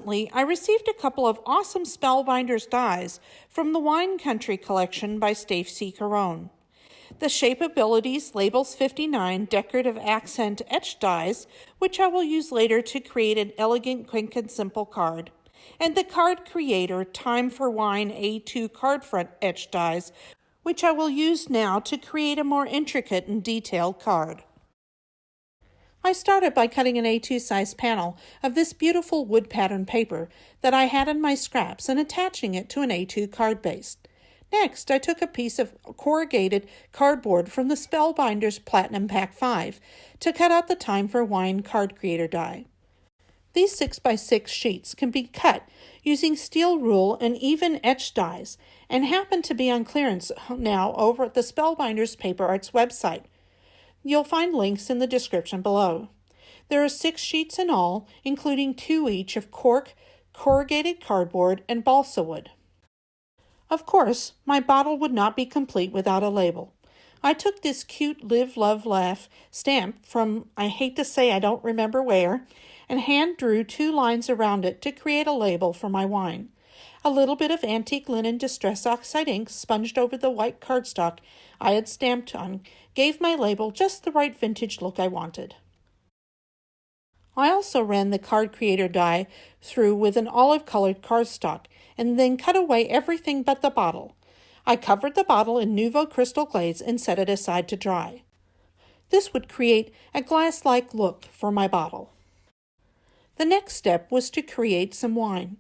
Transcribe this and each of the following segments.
Recently, I received a couple of awesome Spellbinders dies from the Wine Country collection by Stacey Caron. The Shapeabilities Labels 59 decorative accent etched dies, which I will use later to create an elegant, quick, and simple card. And the Card Creator Time for Wine A2 card front etched dies, which I will use now to create a more intricate and detailed card. I started by cutting an A2 size panel of this beautiful wood pattern paper that I had in my scraps and attaching it to an A2 card base. Next, I took a piece of corrugated cardboard from the Spellbinders Platinum Pack 5 to cut out the Time for Wine Card Creator die. These 6x6 sheets can be cut using steel rule and even etched dies and happen to be on clearance now over at the Spellbinders Paper Arts website. You'll find links in the description below. There are 6 sheets in all, including 2 each of cork, corrugated cardboard, and balsa wood. Of course, my bottle would not be complete without a label. I took this cute Live, Love, Laugh stamp from, I hate to say I don't remember where, and hand drew 2 lines around it to create a label for my wine. A little bit of antique linen distress oxide ink sponged over the white cardstock I had stamped on gave my label just the right vintage look I wanted. I also ran the Card Creator die through with an olive-colored cardstock and then cut away everything but the bottle. I covered the bottle in Nouveau Crystal Glaze and set it aside to dry. This would create a glass-like look for my bottle. The next step was to create some wine.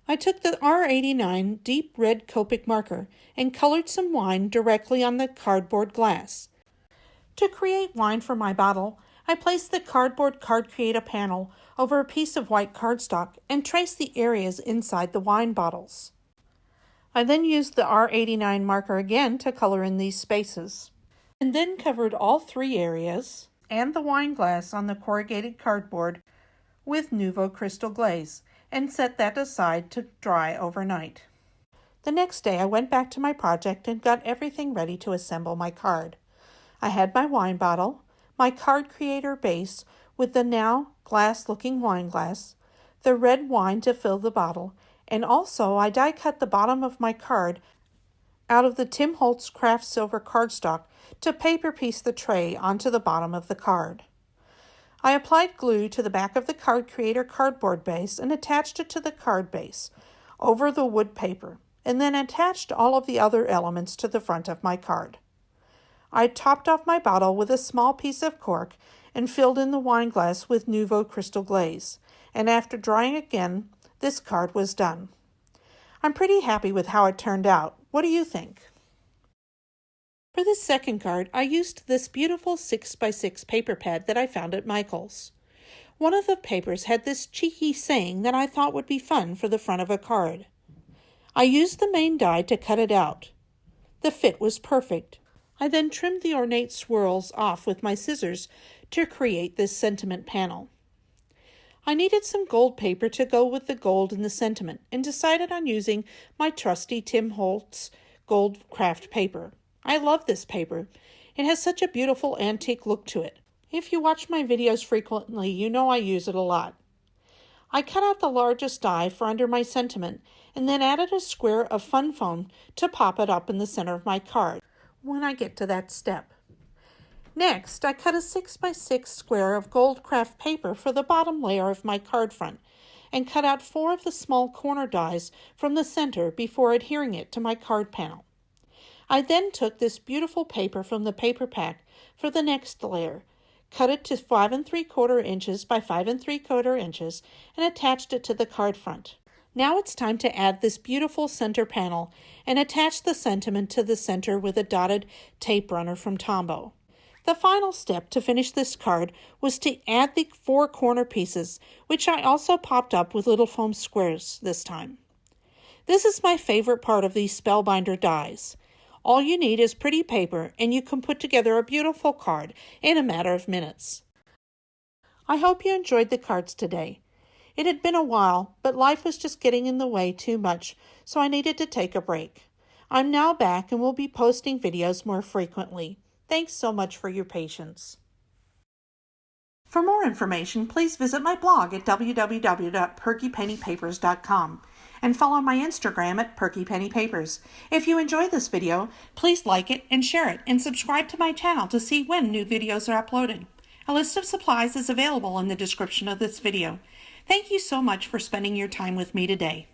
I took the R89 deep red Copic marker and colored some wine directly on the cardboard glass. To create wine for my bottle, I placed the cardboard Card Creator panel over a piece of white cardstock and traced the areas inside the wine bottles. I then used the R89 marker again to color in these spaces, and then covered all 3 areas and the wine glass on the corrugated cardboard with Nouveau Crystal Glaze and set that aside to dry overnight. The next day I went back to my project and got everything ready to assemble my card. I had my wine bottle, my Card Creator base with the now glass-looking wine glass, the red wine to fill the bottle, and also I die cut the bottom of my card out of the Tim Holtz Craft Silver cardstock to paper piece the tray onto the bottom of the card. I applied glue to the back of the Card Creator cardboard base and attached it to the card base over the wood paper, and then attached all of the other elements to the front of my card. I topped off my bottle with a small piece of cork and filled in the wine glass with Nouveau Crystal Glaze, and after drying again, this card was done. I'm pretty happy with how it turned out. What do you think? For this second card, I used this beautiful 6x6 paper pad that I found at Michael's. One of the papers had this cheeky saying that I thought would be fun for the front of a card. I used the main die to cut it out. The fit was perfect. I then trimmed the ornate swirls off with my scissors to create this sentiment panel. I needed some gold paper to go with the gold in the sentiment and decided on using my trusty Tim Holtz gold craft paper. I love this paper. It has such a beautiful antique look to it. If you watch my videos frequently, you know I use it a lot. I cut out the largest die for under my sentiment and then added a square of fun foam to pop it up in the center of my card when I get to that step. Next, I cut a 6x6 square of gold craft paper for the bottom layer of my card front and cut out 4 of the small corner dies from the center before adhering it to my card panel. I then took this beautiful paper from the paper pack for the next layer, cut it to 5 3/4 inches by 5 3/4 inches, and attached it to the card front. Now it's time to add this beautiful center panel and attach the sentiment to the center with a dotted tape runner from Tombow. The final step to finish this card was to add the 4 corner pieces, which I also popped up with little foam squares this time. This is my favorite part of these Spellbinder dies. All you need is pretty paper, and you can put together a beautiful card in a matter of minutes. I hope you enjoyed the cards today. It had been a while, but life was just getting in the way too much, so I needed to take a break. I'm now back and will be posting videos more frequently. Thanks so much for your patience. For more information, please visit my blog at www.perkypennypapers.com and follow my Instagram at perkypennypapers. If you enjoy this video, please like it and share it, and subscribe to my channel to see when new videos are uploaded. A list of supplies is available in the description of this video. Thank you so much for spending your time with me today.